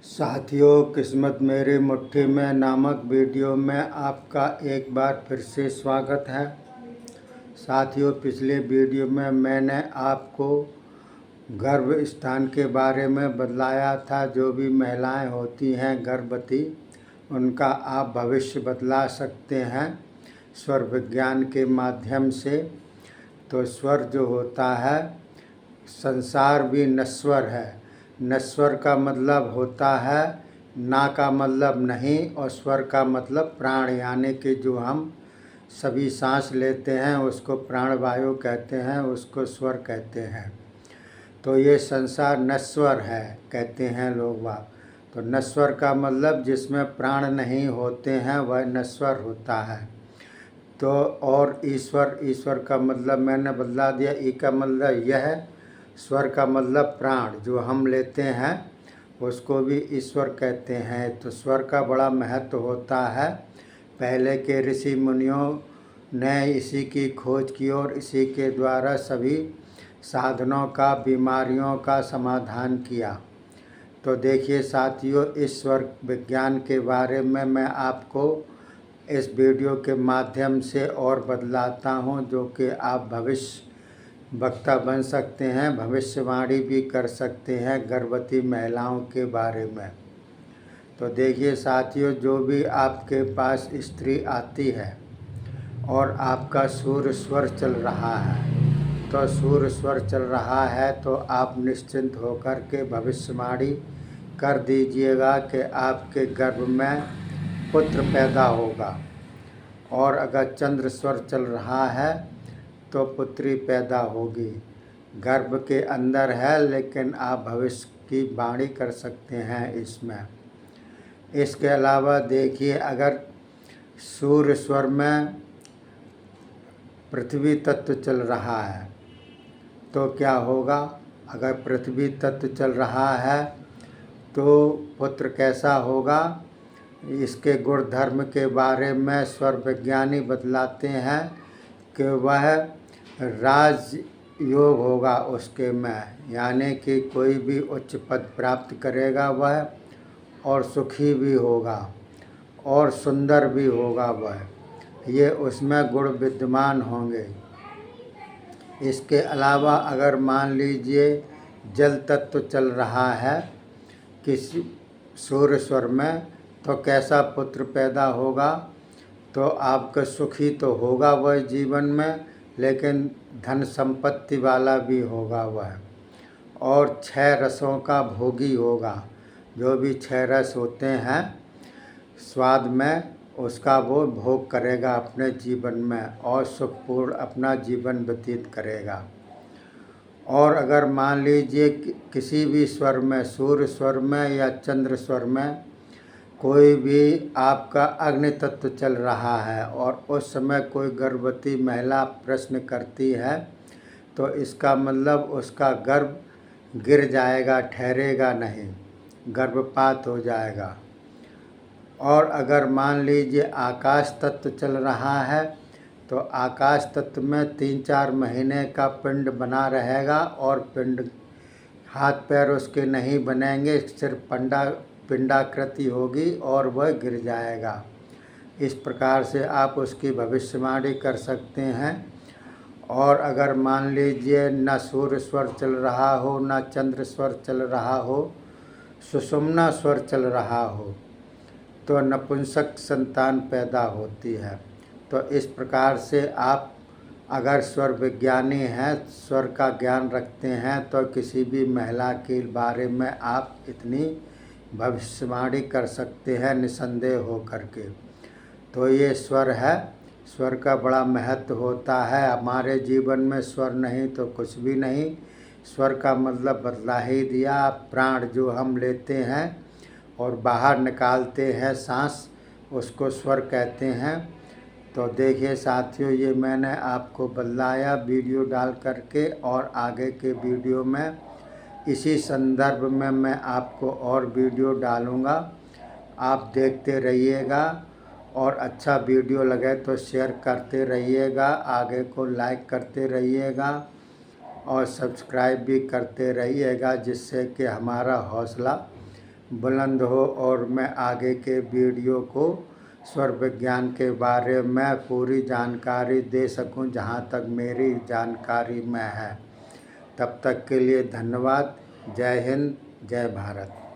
साथियों, किस्मत मेरी मुट्ठी में नामक वीडियो में आपका एक बार फिर से स्वागत है। साथियों, पिछले वीडियो में मैंने आपको गर्भ स्थान के बारे में बतलाया था। जो भी महिलाएं होती हैं गर्भवती, उनका आप भविष्य बतला सकते हैं स्वर विज्ञान के माध्यम से। तो स्वर जो होता है, संसार भी नश्वर है। नश्वर का मतलब होता है ना का मतलब नहीं, और स्वर का मतलब प्राण, यानी कि जो हम सभी सांस लेते हैं उसको प्राणवायु कहते हैं, उसको स्वर कहते हैं। तो ये संसार नश्वर है कहते हैं लोग बाग। तो नश्वर का मतलब जिसमें प्राण नहीं होते हैं वह नश्वर होता है। तो और ईश्वर का मतलब मैंने बदला दिया। ई का मतलब यह है, स्वर का मतलब प्राण जो हम लेते हैं उसको भी ईश्वर कहते हैं। तो स्वर का बड़ा महत्व होता है। पहले के ऋषि मुनियों ने इसी की खोज की और इसी के द्वारा सभी साधनों का, बीमारियों का समाधान किया। तो देखिए साथियों, इस स्वर विज्ञान के बारे में मैं आपको इस वीडियो के माध्यम से और बतलाता हूँ, जो कि आप भविष्य वक्ता बन सकते हैं, भविष्यवाणी भी कर सकते हैं गर्भवती महिलाओं के बारे में। तो देखिए साथियों, जो भी आपके पास स्त्री आती है और आपका सूर्य स्वर चल रहा है, तो सूर्य स्वर चल रहा है तो आप निश्चिंत होकर के भविष्यवाणी कर दीजिएगा कि आपके गर्भ में पुत्र पैदा होगा। और अगर चंद्र स्वर चल रहा है तो पुत्री पैदा होगी। गर्भ के अंदर है, लेकिन आप भविष्य की वाणी कर सकते हैं इसमें। इसके अलावा देखिए, अगर सूर्य स्वर में पृथ्वी तत्व चल रहा है तो क्या होगा। अगर पृथ्वी तत्व चल रहा है तो पुत्र कैसा होगा। इसके गुण धर्म के बारे में स्वर विज्ञानी बतलाते हैं कि वह राज योग होगा उसके में, यानी कि कोई भी उच्च पद प्राप्त करेगा वह, और सुखी भी होगा और सुंदर भी होगा वह। ये उसमें गुण विद्यमान होंगे। इसके अलावा अगर मान लीजिए जल तत्व चल रहा है किसी सूर्य स्वर में, तो कैसा पुत्र पैदा होगा। तो आपका सुखी तो होगा वह जीवन में, लेकिन धन संपत्ति वाला भी होगा वह, और 6 रसों का भोगी होगा। जो भी 6 रस होते हैं स्वाद में, उसका वो भोग करेगा अपने जीवन में और सुखपूर्ण अपना जीवन व्यतीत करेगा। और अगर मान लीजिए किसी भी स्वर में, सूर्य स्वर में या चंद्र स्वर में, कोई भी आपका अग्नि तत्व चल रहा है और उस समय कोई गर्भवती महिला प्रश्न करती है, तो इसका मतलब उसका गर्भ गिर जाएगा, ठहरेगा नहीं, गर्भपात हो जाएगा। और अगर मान लीजिए आकाश तत्व चल रहा है, तो आकाश तत्व में 3-4 महीने का पिंड बना रहेगा, और पिंड हाथ पैर उसके नहीं बनेंगे, सिर्फ पिंडाकृति होगी और वह गिर जाएगा। इस प्रकार से आप उसकी भविष्यवाणी कर सकते हैं। और अगर मान लीजिए न सूर्य स्वर चल रहा हो, न चंद्र स्वर चल रहा हो, सुषुम्ना स्वर चल रहा हो, तो नपुंसक संतान पैदा होती है। तो इस प्रकार से आप अगर स्वर विज्ञानी हैं, स्वर का ज्ञान रखते हैं, तो किसी भी महिला के बारे में आप इतनी भविष्यवाणी कर सकते हैं निसंदेह हो करके। तो ये स्वर है। स्वर का बड़ा महत्व होता है हमारे जीवन में। स्वर नहीं तो कुछ भी नहीं। स्वर का मतलब बतला ही दिया, प्राण जो हम लेते हैं और बाहर निकालते हैं सांस, उसको स्वर कहते हैं। तो देखिए साथियों, ये मैंने आपको बतलाया वीडियो डाल करके, और आगे के वीडियो में इसी संदर्भ में मैं आपको और वीडियो डालूँगा। आप देखते रहिएगा, और अच्छा वीडियो लगे तो शेयर करते रहिएगा, आगे को लाइक करते रहिएगा और सब्सक्राइब भी करते रहिएगा, जिससे कि हमारा हौसला बुलंद हो और मैं आगे के वीडियो को स्वर विज्ञान के बारे में पूरी जानकारी दे सकूं जहां तक मेरी जानकारी में है। तब तक के लिए धन्यवाद। जय हिंद, जय भारत।